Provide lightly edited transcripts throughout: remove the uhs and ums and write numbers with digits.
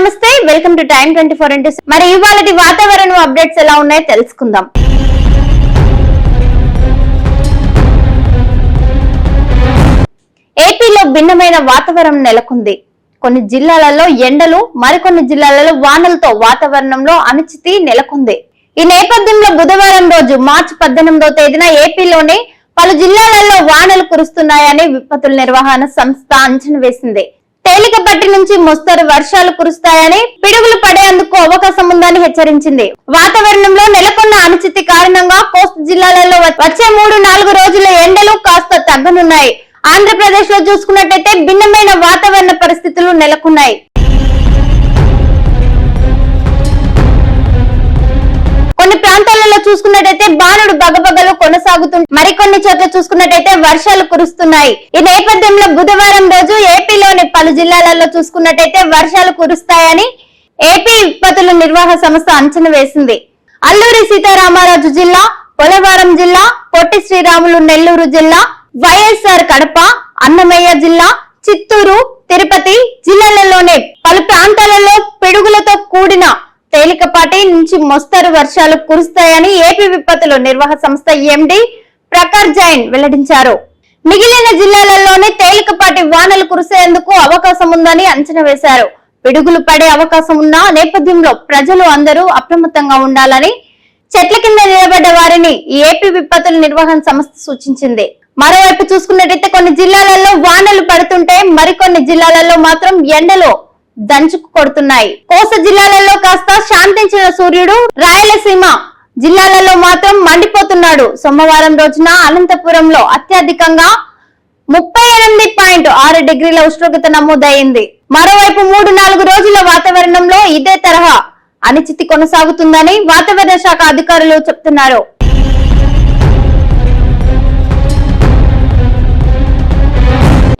నమస్తే welcome to time 24 మరి ఇవాళటి వాతావరణ అప్డేట్స్ ఎలా ఉన్నాయో తెలుసుకుందాం. ఏపీలో భిన్నమైన వాతావరణం నెలకొంది. కొన్ని జిల్లాలలో ఎండలు, మరికొన్ని జిల్లాలలో వానలతో వాతావరణంలో అనిశ్చితి నెలకొంది. ఈ నేపథ్యంలో బుధవారం రోజు మార్చి 18వ తేదీన ఏపీలోని పలు జిల్లాలలో వానలు కురుస్తున్నాయని విపత్తుల నిర్వహణ సంస్థ అంచనా వేసింది. తేలికపాటి నుంచి మోస్తరు వర్షాలు కురుస్తాయని, పిడుగులు పడేందుకు అవకాశం ఉందని హెచ్చరించింది. వాతావరణంలో నెలకొన్న అనిశ్చితి కారణంగా కోస్తా జిల్లాలలో వచ్చే 3-4 రోజుల ఎండలు కాస్త తగ్గనున్నాయి. ఆంధ్రప్రదేశ్ లో చూసుకున్నట్టయితే భిన్నమైన వాతావరణ పరిస్థితులు నెలకొన్నాయి. కొన్ని ప్రాంతాలలో చూసుకున్నట్టయితే బాణుడు బగబగలు కొనసాగుతుంది. మరికొన్ని చోట్ల చూసుకున్నట్టయితే వర్షాలు కురుస్తున్నాయి. ఈ నేపథ్యంలో బుధవారం రోజు ఏపీలోని పలు జిల్లాలలో చూసుకున్నట్టయితే వర్షాలు కురుస్తాయని ఏపీ విపత్తుల నిర్వహణ సంస్థ అంచనా వేసింది. అల్లూరి సీతారామరాజు జిల్లా, పోలవరం జిల్లా, పొట్టి శ్రీరాములు నెల్లూరు జిల్లా, వైఎస్ఆర్ కడప, అన్నమయ్య జిల్లా, చిత్తూరు, తిరుపతి జిల్లాలలోనే పలు ప్రాంతాలలో పిడుగులతో కూడిన తేలికపాటి నుంచి మోస్తరు వర్షాలు కురుస్తాయని ఏపీ విపత్తుల నిర్వహణ సంస్థ ఎండి ప్రకాష్ జైన్ వెల్లడించారు. మిగిలిన జిల్లాలలోనే తేలికపాటి వానలు కురిసేందుకు అవకాశం ఉందని అంచనా వేశారు. పిడుగులు పడే అవకాశం ఉన్న నేపథ్యంలో ప్రజలు అందరూ అప్రమత్తంగా ఉండాలని, చెట్ల కింద నిలబడ్డ వారిని ఏపీ విపత్తుల నిర్వహణ సంస్థ సూచించింది. మరోవైపు చూసుకున్నట్టయితే కొన్ని జిల్లాలలో వానలు పడుతుంటే మరికొన్ని జిల్లాలలో మాత్రం ఎండలో దంచుకు కొడుతున్నాయి. కోస్తా జిల్లాలలో కాస్త శాంతించిన సూర్యుడు రాయలసీమ జిల్లాలలో మాత్రం మండిపోతున్నాడు. సోమవారం రోజున అనంతపురంలో అత్యధికంగా 38.6 డిగ్రీల ఉష్ణోగ్రత నమోదైంది. మరోవైపు 3-4 రోజుల వాతావరణంలో ఇదే తరహా అనిశ్చితి కొనసాగుతుందని వాతావరణ శాఖ అధికారులు చెప్తున్నారు.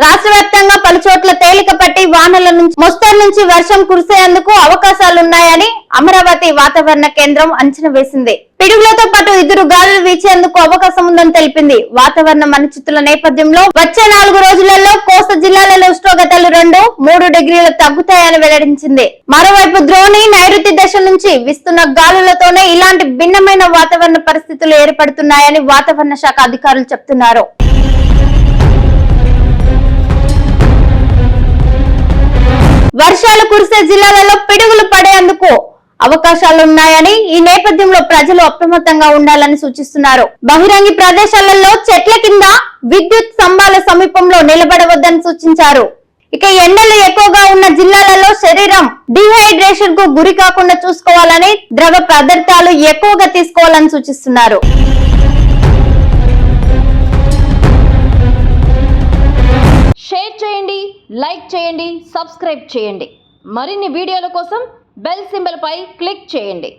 రాష్ట్ర వ్యాప్తంగా పలు చోట్ల తేలికపట్టి వానల నుంచి మోస్తరు నుంచి వర్షం కురిసేందుకు అవకాశాలున్నాయని అమరావతి వాతావరణ కేంద్రం అంచనా వేసింది. పిడుగులతో పాటు ఎదురు గాలులు వీచేందుకు అవకాశం ఉందని తెలిపింది. వాతావరణ అనిశ్చితుల నేపథ్యంలో వచ్చే 4 రోజులలో కోస్తా జిల్లాలలో ఉష్ణోగ్రతలు 2-3 డిగ్రీలు తగ్గుతాయని వెల్లడించింది. మరోవైపు ద్రోణి, నైరుతి దశ నుంచి వీస్తున్న గాలులతోనే ఇలాంటి భిన్నమైన వాతావరణ పరిస్థితులు ఏర్పడుతున్నాయని వాతావరణ శాఖ అధికారులు చెప్తున్నారు. వర్షాలు కురిసే జిల్లాలలో పిడుగులు పడేందుకు అవకాశాలున్నాయని, ఈ నేపథ్యంలో ప్రజలు అప్రమత్తంగా ఉండాలని సూచిస్తున్నారు. బహిరంగ ప్రదేశాలలో చెట్ల కింద, విద్యుత్ స్తంభాల సమీపంలో నిలబడవద్దని సూచించారు. ఇక ఎండలు ఎక్కువగా ఉన్న జిల్లాలలో శరీరం డిహైడ్రేషన్ కు గురి కాకుండా చూసుకోవాలని, ద్రవ పదార్థాలు ఎక్కువగా తీసుకోవాలని సూచిస్తున్నారు. షేర్ చేయండి, లైక్ చేయండి, సబ్స్క్రైబ్ చేయండి. మరిన్ని వీడియోల కోసం బెల్ సింబల్ పై క్లిక్ చేయండి.